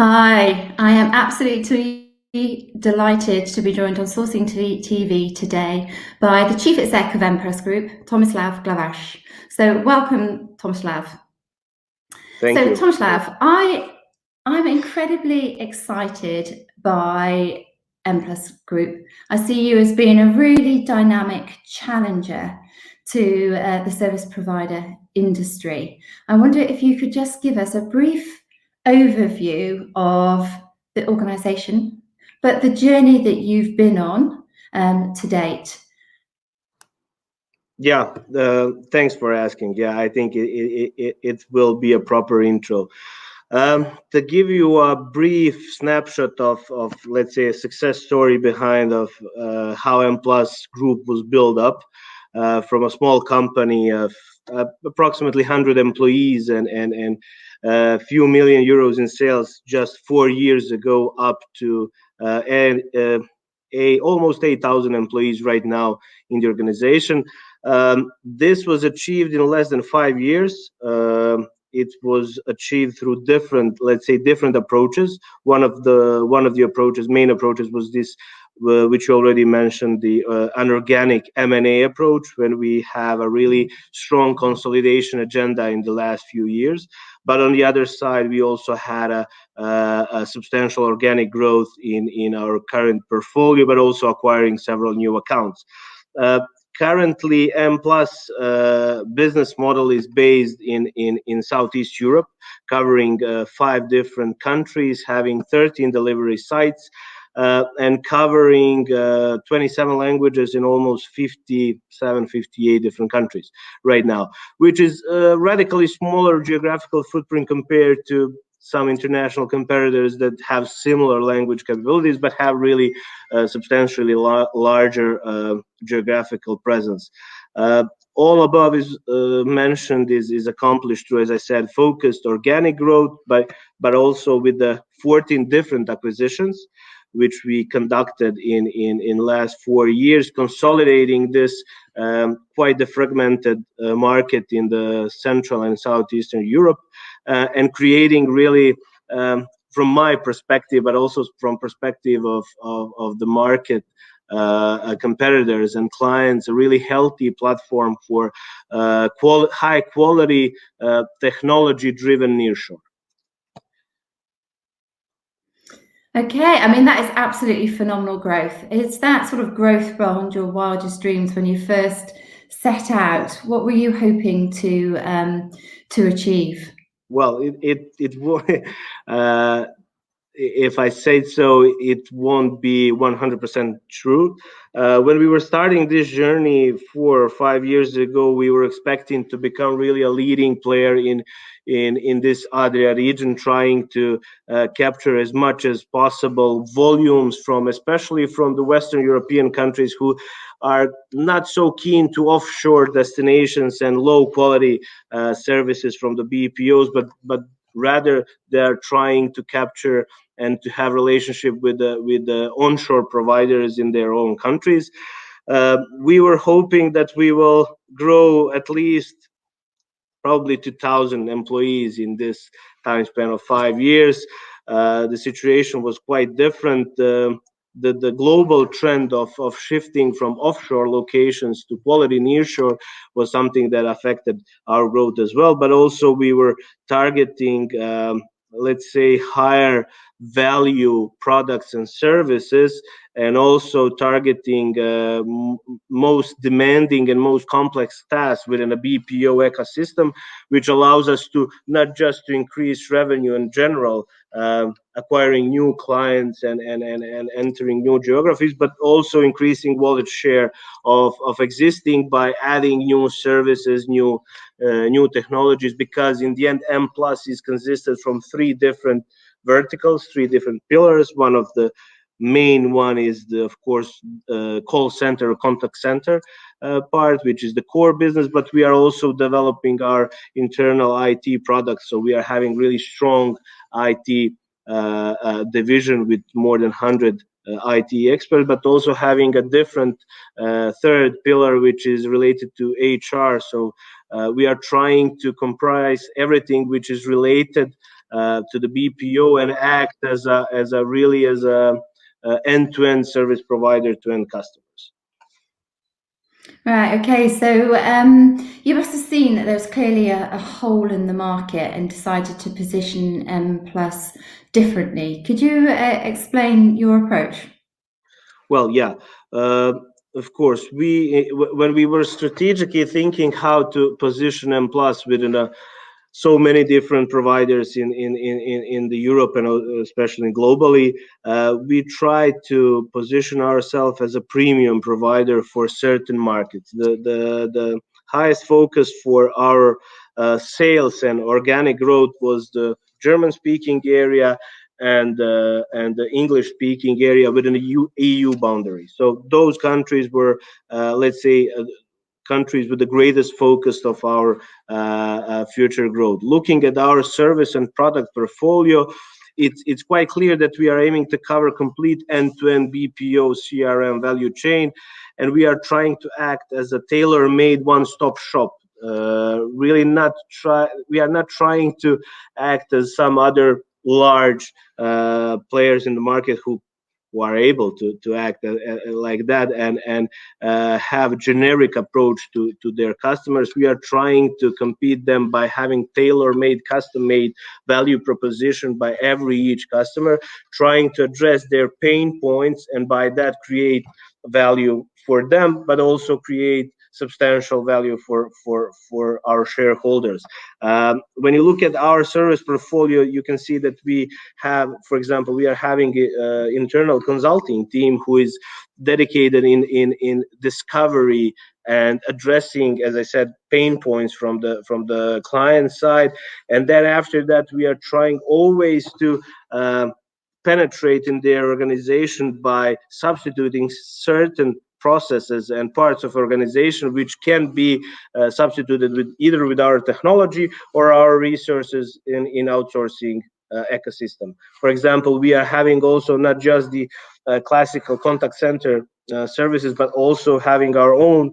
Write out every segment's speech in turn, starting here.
Hi, I am absolutely delighted to be joined on SourcingTV today by the Chief Exec of Mplus Group, Tomislav Glavas. So welcome, Tomislav. Thank you. Tomislav, I'm incredibly excited by Mplus Group. I see you as being a really dynamic challenger to the service provider industry. I wonder if you could just give us a brief overview of the organisation, but the journey that you've been on to date. Yeah, thanks for asking. Yeah, I think it will be a proper intro. To give you a brief snapshot of let's say a success story behind of how Mplus Group was built up from a small company of approximately 100 employees and a few million euros in sales just 4 years ago up to almost 8,000 employees right now in the organization. This was achieved in less than 5 years. It was achieved through different, let's say, different approaches. One of the approaches, main approaches, was this, which you already mentioned, the inorganic M&A approach, when we have a really strong consolidation agenda in the last few years. But on the other side, we also had a substantial organic growth in our current portfolio, but also acquiring several new accounts. Currently, Mplus business model is based in Southeast Europe, covering 5 different countries, having 13 delivery sites, and covering 27 languages in almost 57, 58 different countries right now, which is a radically smaller geographical footprint compared to some international competitors that have similar language capabilities but have really substantially larger geographical presence. All above is mentioned is accomplished through, as I said, focused organic growth, but also with the 14 different acquisitions which we conducted in last 4 years, consolidating this quite the fragmented market in the Central and Southeastern Europe, and creating really, from my perspective, but also from perspective of the market competitors and clients, a really healthy platform for high quality technology driven nearshore. Okay, I mean, that is absolutely phenomenal growth. Is that sort of growth beyond your wildest dreams when you first set out? What were you hoping to achieve? Well, if I say so, it won't be 100% true. When we were starting this journey 4 or 5 years ago, we were expecting to become really a leading player in this Adria region, trying to capture as much as possible volumes from, especially from the Western European countries who are not so keen to offshore destinations and low quality services from the BPOs, but rather they are trying to capture and to have relationship with the onshore providers in their own countries. We were hoping that we will grow at least probably 2,000 employees in this time span of 5 years. The situation was quite different. The global trend of shifting from offshore locations to quality nearshore was something that affected our growth as well. But also we were targeting, let's say, higher value products and services, and also targeting most demanding and most complex tasks within a BPO ecosystem, which allows us to not just to increase revenue in general, acquiring new clients and entering new geographies, but also increasing wallet share of existing by adding new services, new technologies, because in the end Mplus is consisted from 3 different verticals, 3 different pillars. One of the main one is of course call center or contact center part, which is the core business, but we are also developing our internal IT products. So we are having really strong IT division with more than 100 IT experts, but also having a different 3rd pillar, which is related to HR. So we are trying to comprise everything which is related to the BPO and act as a really as a end-to-end service provider to end customers. Right. Okay. So you must have seen that there's clearly a hole in the market and decided to position Mplus differently. Could you explain your approach? Well, yeah, of course. When we were strategically thinking how to position Mplus within so many different providers in the Europe and especially globally, we try to position ourselves as a premium provider for certain markets. The highest focus for our sales and organic growth was the German-speaking area and the English-speaking area within the EU boundary. So those countries were, let's say, countries with the greatest focus of our future growth. Looking at our service and product portfolio, it's quite clear that we are aiming to cover complete end-to-end BPO CRM value chain, and we are trying to act as a tailor-made one-stop shop. We are not trying to act as some other large players in the market who are able to act like that and have generic approach to their customers. We are trying to compete them by having tailor-made, custom-made value proposition by each customer, trying to address their pain points and by that create value for them, but also create substantial value for our shareholders. When you look at our service portfolio, you can see that we have, for example, we are having an internal consulting team who is dedicated in discovery and addressing, as I said, pain points from the client side, and then after that we are trying always to penetrate in their organization by substituting certain processes and parts of organization which can be substituted with either with our technology or our resources in outsourcing ecosystem. For example, we are having also not just the classical contact center services, but also having our own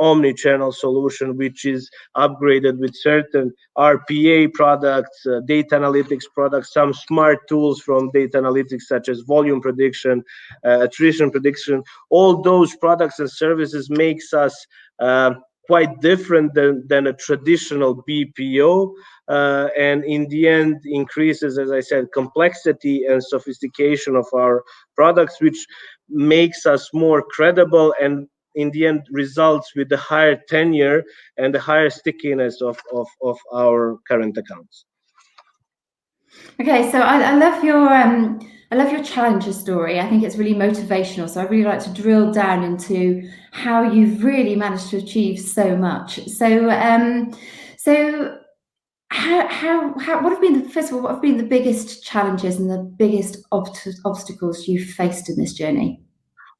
omni-channel solution, which is upgraded with certain RPA products, data analytics products, some smart tools from data analytics such as volume prediction, attrition prediction. All those products and services makes us quite different than a traditional BPO, and in the end increases, as I said, complexity and sophistication of our products, which makes us more credible and in the end results with the higher tenure and the higher stickiness of our current accounts. Okay, so I love your challenger story. I think it's really motivational. So I really like to drill down into how you've really managed to achieve so much. So how what have been first of all, what have been the biggest challenges and the biggest obstacles you've faced in this journey?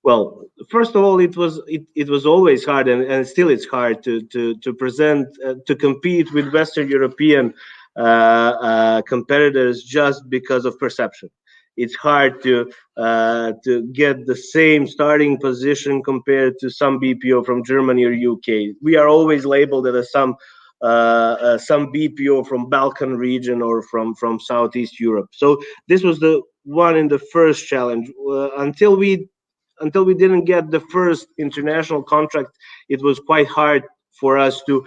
Well, first of all, it was always hard, and still it's hard to present to compete with Western European competitors just because of perception. It's hard to get the same starting position compared to some BPO from Germany or UK. We are always labeled as some BPO from Balkan region or from Southeast Europe. So this was the one in the first challenge. Until we didn't get the first international contract, it was quite hard for us to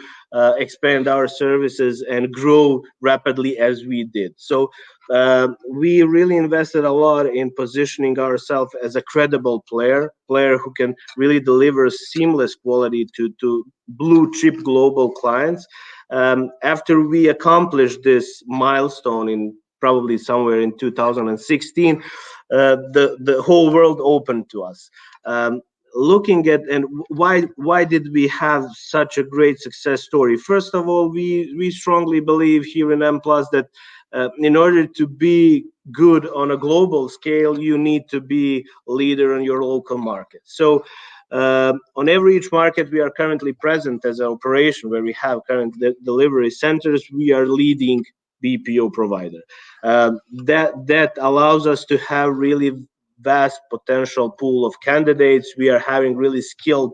expand our services and grow rapidly as we did. So we really invested a lot in positioning ourselves as a credible player who can really deliver seamless quality to blue chip global clients. After we accomplished this milestone in probably somewhere in 2016, the whole world opened to us. Looking at and why did we have such a great success story? First of all, we strongly believe here in Mplus that in order to be good on a global scale, you need to be leader in your local market. So on each market we are currently present as an operation where we have current delivery centers, we are leading BPO provider. That allows us to have really vast potential pool of candidates. We are having really skilled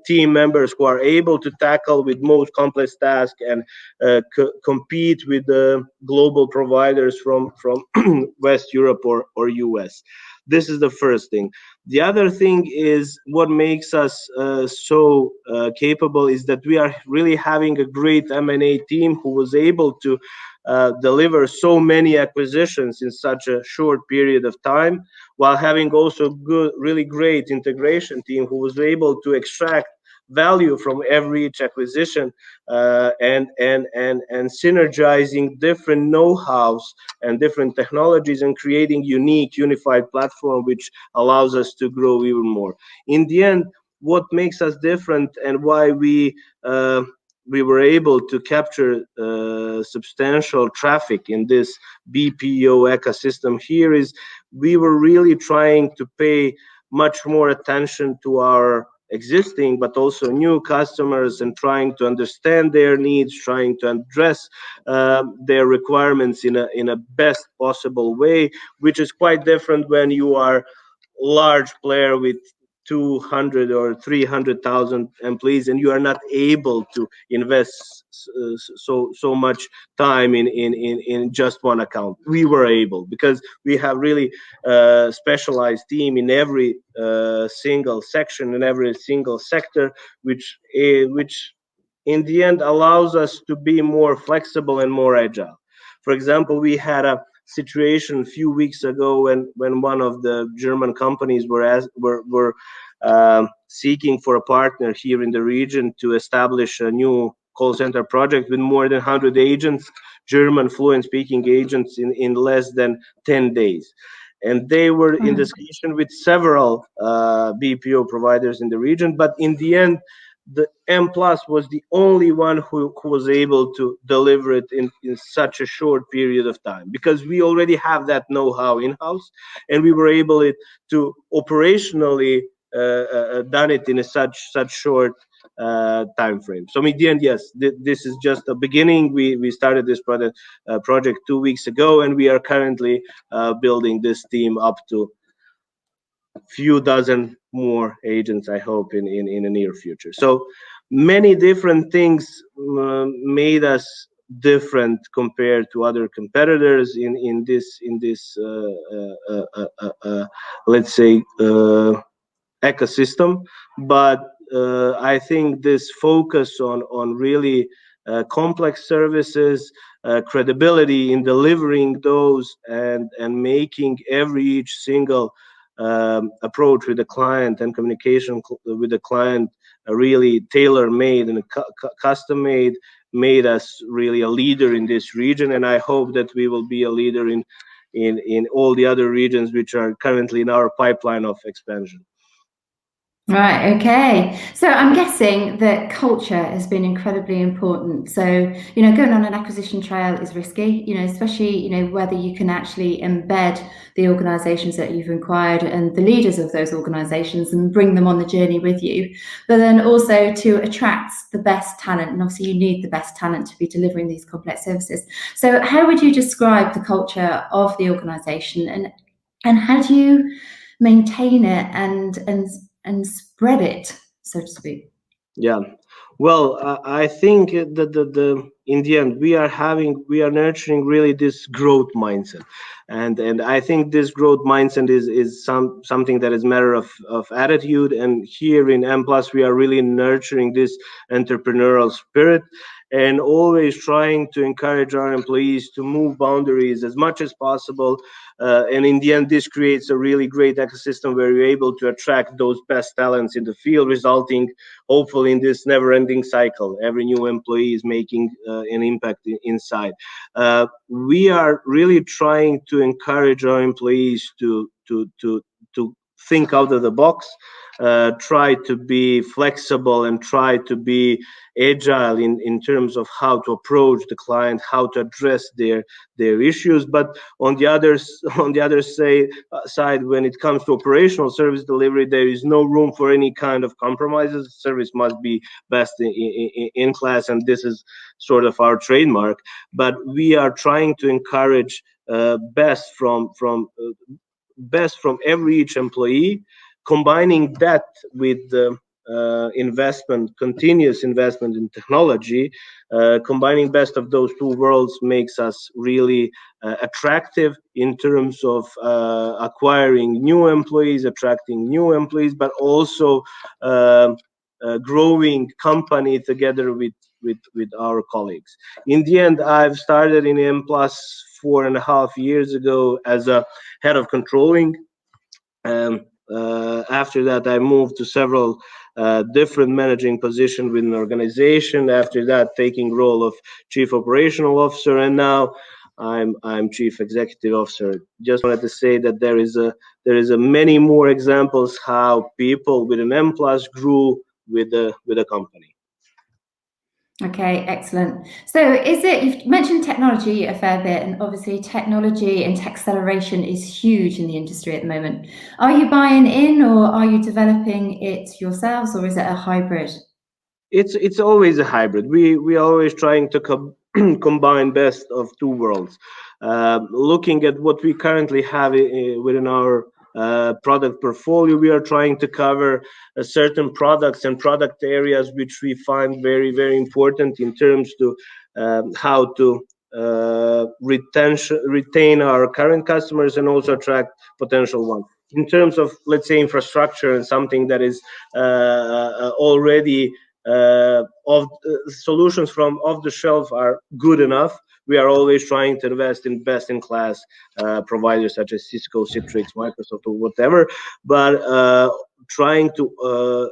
team members who are able to tackle with most complex tasks and compete with the global providers from West Europe or US. This is the first thing. The other thing is what makes us so capable is that we are really having a great M&A team who was able to deliver so many acquisitions in such a short period of time, while having also good, really great integration team who was able to extract value from every each acquisition and synergizing different know-hows and different technologies and creating unique unified platform which allows us to grow even more. In the end, what makes us different and why we were able to capture substantial traffic in this BPO ecosystem here is we were really trying to pay much more attention to our existing but also new customers and trying to understand their needs, trying to address their requirements in a best possible way, which is quite different when you are large player with 200 or 300,000 employees and you are not able to invest so much time in just one account. We were able because we have really specialized team in every single section, in every single sector, which in the end allows us to be more flexible and more agile. For example, we had a situation a few weeks ago when one of the German companies were seeking for a partner here in the region to establish a new call center project with more than 100 agents, German fluent speaking agents in less than 10 days. And they were in discussion with several BPO providers in the region, but in the end, the Mplus was the only one who was able to deliver it in such a short period of time, because we already have that know-how in-house and we were able to operationally done it in a such short time frame. So in the end, yes, this is just a beginning. We started this project 2 weeks ago, and we are currently building this team up to few dozen more agents, I hope, in the near future. So many different things made us different compared to other competitors in this let's say ecosystem. But I think this focus on really complex services, credibility in delivering those, and making each single approach with the client and communication with the client really tailor-made and custom-made made us really a leader in this region. And I hope that we will be a leader in all the other regions which are currently in our pipeline of expansion. Right, okay. So I'm guessing that culture has been incredibly important. So, going on an acquisition trail is risky, especially, whether you can actually embed the organizations that you've acquired and the leaders of those organizations and bring them on the journey with you, but then also to attract the best talent. And obviously you need the best talent to be delivering these complex services. So how would you describe the culture of the organization, and how do you maintain it and spread it, so to speak? Yeah, well, I think that in the end we are nurturing really this growth mindset, and I think this growth mindset is something that is a matter of attitude. And here in Mplus we are really nurturing this entrepreneurial spirit and always trying to encourage our employees to move boundaries as much as possible. And in the end, this creates a really great ecosystem where you're able to attract those best talents in the field, resulting hopefully in this never-ending cycle. Every new employee is making an impact inside. We are really trying to encourage our employees to think out of the box, try to be flexible, and try to be agile in terms of how to approach the client, how to address their issues. But on the other side, when it comes to operational service delivery, there is no room for any kind of compromises. Service must be best in class, and this is sort of our trademark. But we are trying to encourage best from best from every each employee, combining that with the continuous investment in technology, combining best of those two worlds makes us really attractive in terms of acquiring new employees, attracting new employees, but also growing company together with our colleagues. In the end, I've started in Mplus 4.5 years ago as a head of controlling. After that, I moved to several different managing positions within an organization. After that, taking role of chief operational officer, and now I'm chief executive officer. Just wanted to say that there is a many more examples how people with an Mplus grew with a company. Okay, excellent. So you've mentioned technology a fair bit, and obviously technology and tech acceleration is huge in the industry at the moment. Are you buying in, or are you developing it yourselves, or is it a hybrid? It's always a hybrid. We are always trying to combine best of two worlds. Looking at what we currently have within our product portfolio, we are trying to cover certain products and product areas which we find very, very important in terms to how to retain our current customers and also attract potential ones. In terms of, let's say, infrastructure and something that is already solutions from off the shelf are good enough. We are always trying to invest in best-in-class providers such as Cisco, Citrix, Microsoft, or whatever, but trying to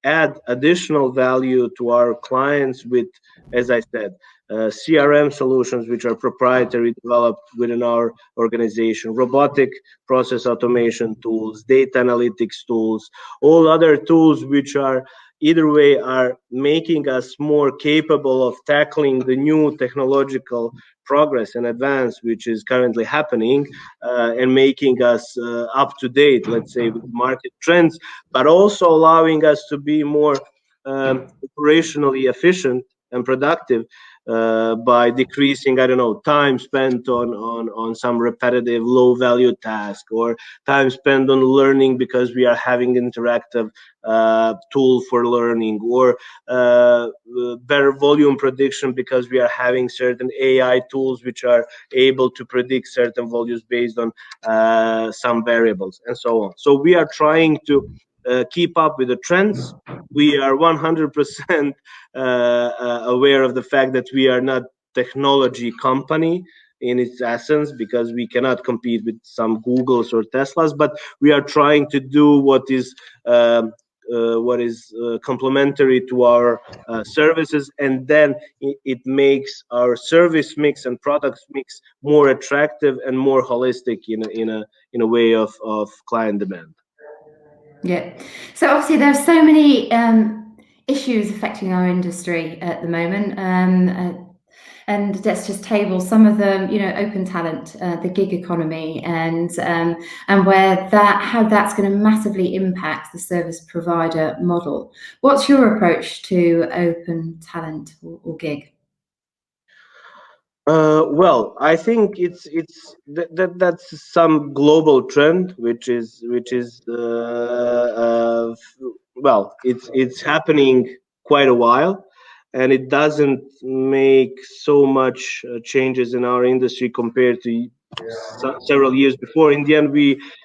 add additional value to our clients with, as I said, CRM solutions which are proprietary, developed within our organization, robotic process automation tools, data analytics tools, all other tools which are either way are making us more capable of tackling the new technological progress and advance which is currently happening, and making us up to date, let's say, with market trends, but also allowing us to be more operationally efficient and productive by decreasing, I don't know, time spent on some repetitive low value task, or time spent on learning because we are having interactive tool for learning, or better volume prediction because we are having certain AI tools which are able to predict certain values based on some variables and so on. So we are trying to keep up with the trends. We are 100% aware of the fact that we are not technology company in its essence, because we cannot compete with some Googles or Teslas, but we are trying to do what is complementary to our services, and then it makes our service mix and products mix more attractive and more holistic in a way of client demand. Yeah. So obviously there's so many issues affecting our industry at the moment, and let's just table some of them. Open talent, the gig economy, and how that's going to massively impact the service provider model. What's your approach to open talent or gig? Well, I think that's some global trend, which is well, it's happening quite a while, and it doesn't make so much changes in our industry compared to several years before. In the end,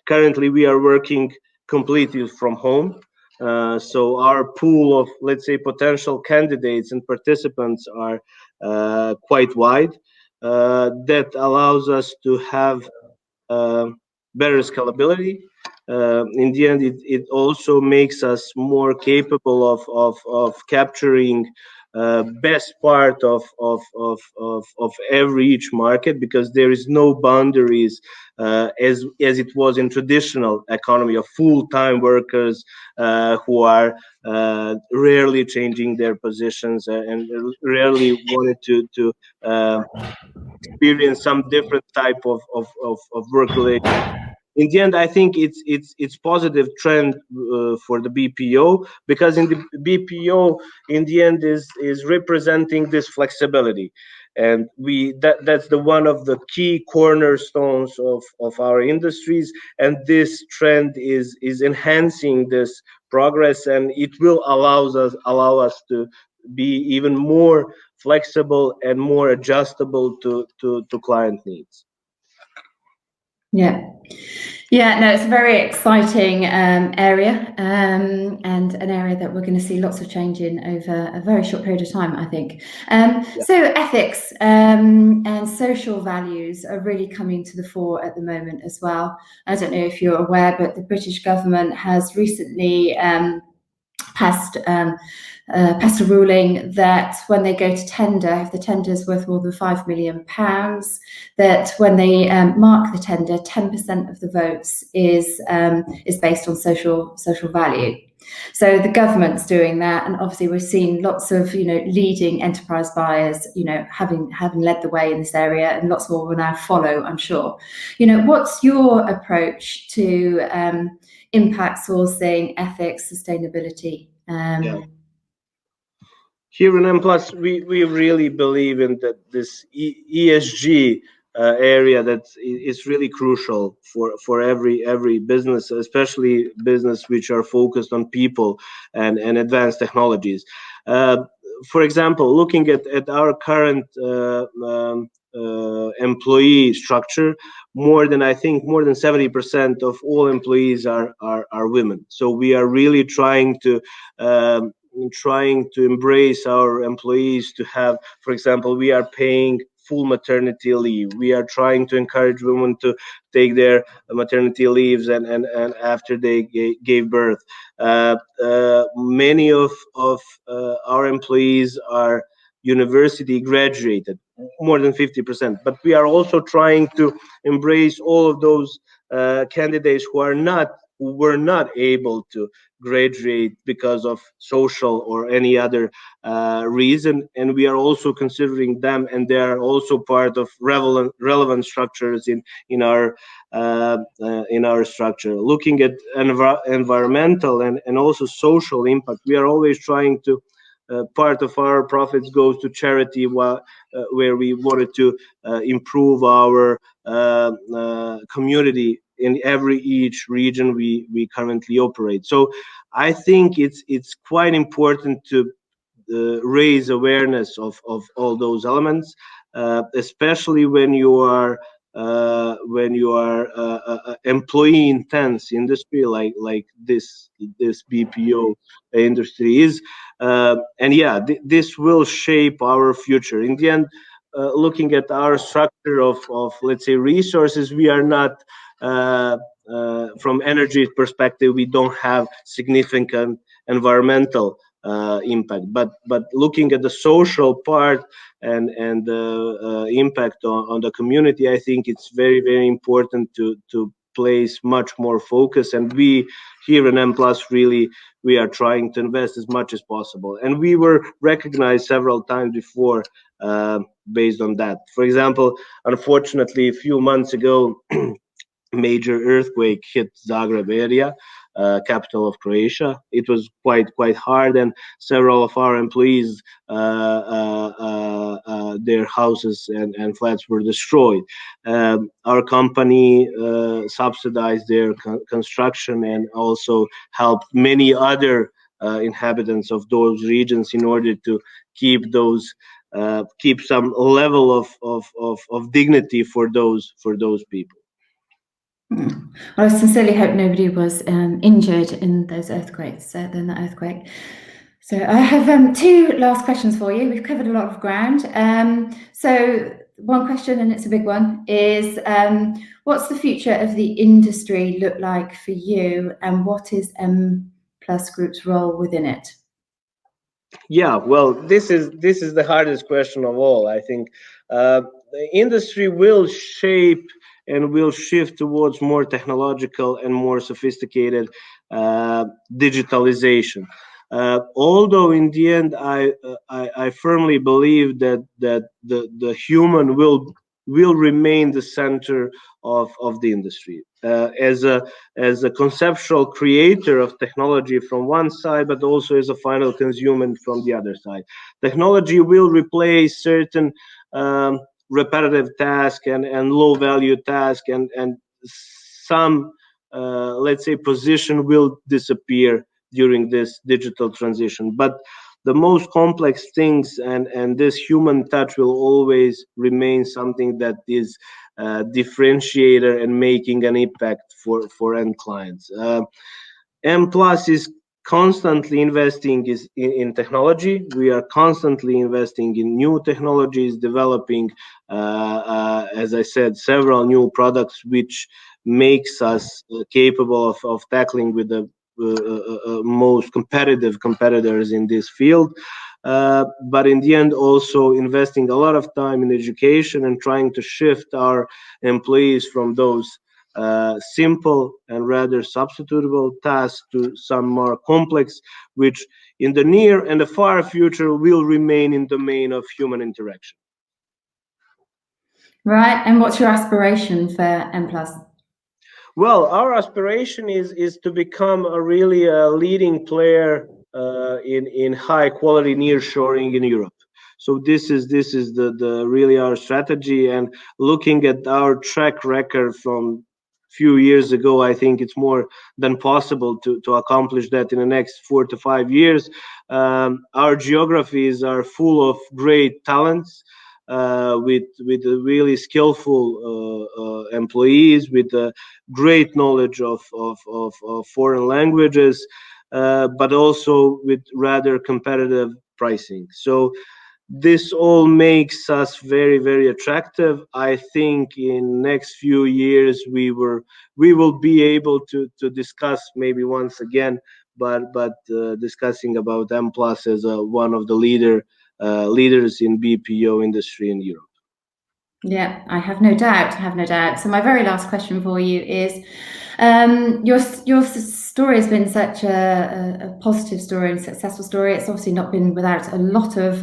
currently we are working completely from home. So our pool of, let's say, potential candidates and participants are quite wide. That allows us to have better scalability. In the end, it also makes us more capable of capturing best part of every each market, because there is no boundaries as it was in traditional economy of full-time workers who are rarely changing their positions and rarely wanted to experience some different type of work relations. In the end, I think it's positive trend for the BPO, because in the BPO, in the end, is representing this flexibility. and that's the one of the key cornerstones of our industries, and this trend is enhancing this progress, and it will allow us to be even more flexible and more adjustable to client needs. Yeah. Yeah, no, it's a very exciting area, and an area that we're going to see lots of change in over a very short period of time, I think. So ethics and social values are really coming to the fore at the moment as well. I don't know if you're aware, but the British government has recently passed a ruling that when they go to tender, if the tender is worth more than £5 million, that when they mark the tender, 10% of the votes is based on social value. So the government's doing that, and obviously we've seen lots of leading enterprise buyers having led the way in this area, and lots more will now follow, I'm sure. What's your approach to impact sourcing, ethics, sustainability? Here in Mplus, we really believe in that this ESG area that is really crucial for every business, especially business which are focused on people and advanced technologies. For example, looking at our current employee structure, more than 70% of all employees are women. So we are really trying to embrace our employees to have, for example, we are paying full maternity leave. We are trying to encourage women to take their maternity leaves and after they gave birth. Many of our employees are university graduated, more than 50%. But we are also trying to embrace all of those candidates who were not able to graduate because of social or any other reason, and we are also considering them, and they are also part of relevant structures in our structure. Looking at environmental and also social impact, we are always trying to part of our profits goes to charity, where we wanted to improve our community in each region we currently operate. So I think it's quite important to raise awareness of all those elements, especially when you are employee intense industry like this BPO industry is, and this will shape our future in the end. Looking at our structure of let's say resources, we are not from energy perspective, we don't have significant environmental impact, but looking at the social part and the impact on the community, I think it's very important to place much more focus, and we here in Mplus really we are trying to invest as much as possible, and we were recognized several times before based on that. For example, unfortunately a few months ago major earthquake hit Zagreb area, capital of Croatia. It was quite hard, and several of our employees, their houses and flats were destroyed. Our company subsidized their construction and also helped many other inhabitants of those regions in order to keep some level of dignity for those people. Well, I sincerely hope nobody was injured in those earthquakes, in the earthquake. So I have two last questions for you. We've covered a lot of ground. So one question, and it's a big one, is what's the future of the industry look like for you, and what is Mplus Group's role within it? Yeah, well, this is the hardest question of all. I think the industry will shape and will shift towards more technological and more sophisticated digitalization. Although in the end, I firmly believe that the human will remain the center of the industry. as a conceptual creator of technology from one side, but also as a final consumer from the other side. Technology will replace certain repetitive task and low value task, and some let's say position will disappear during this digital transition, but the most complex things and this human touch will always remain something that is differentiator and making an impact for end clients. Mplus is constantly investing in technology. We are constantly investing in new technologies, developing, as I said, several new products, which makes us capable of tackling with the most competitive competitors in this field. But in the end, also investing a lot of time in education and trying to shift our employees from those simple and rather substitutable tasks to some more complex, which in the near and the far future will remain in the domain of human interaction. Right, and what's your aspiration for Mplus? Well, our aspiration is to become a really leading player in high quality nearshoring in Europe. So this is the really our strategy, and looking at our track record from few years ago, I think it's more than possible to accomplish that in the next 4 to 5 years. Our geographies are full of great talents, with really skillful employees, with great knowledge of foreign languages, but also with rather competitive pricing. So this all makes us very, very attractive. I think in next few years we will be able to discuss maybe once again, but discussing about Mplus as one of the leaders in BPO industry in Europe. Yeah, I have no doubt. I have no doubt. So my very last question for you is, your story has been such a positive story and successful story. It's obviously not been without a lot of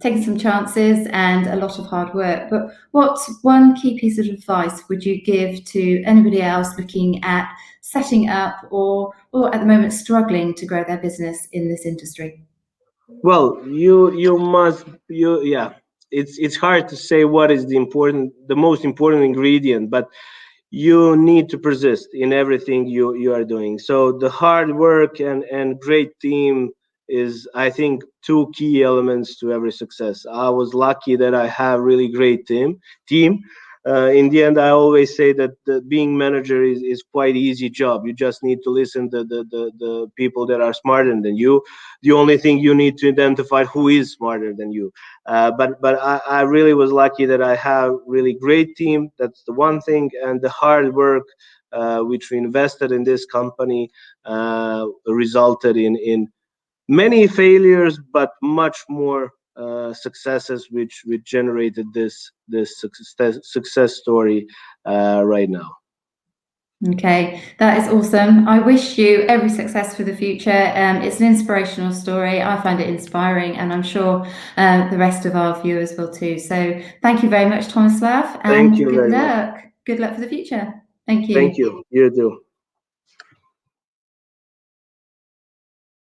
taking some chances and a lot of hard work. But what one key piece of advice would you give to anybody else looking at setting up or at the moment struggling to grow their business in this industry? Well, it's hard to say what is the most important ingredient, but you need to persist in everything you are doing. So the hard work and great team is, I think, two key elements to every success. I was lucky that I have really great team. In the end, I always say that being manager is quite easy job. You just need to listen to the people that are smarter than you. The only thing you need to identify who is smarter than you. But I really was lucky that I have really great team. That's the one thing, and the hard work which we invested in this company resulted in many failures, but much more successes, which generated this success story right now. Okay, that is awesome. I wish you every success for the future. It's an inspirational story. I find it inspiring, and I'm sure the rest of our viewers will too. So thank you very much, Tomislav, and Thank you good very luck. much. Good luck for the future. Thank you. Thank you. You too.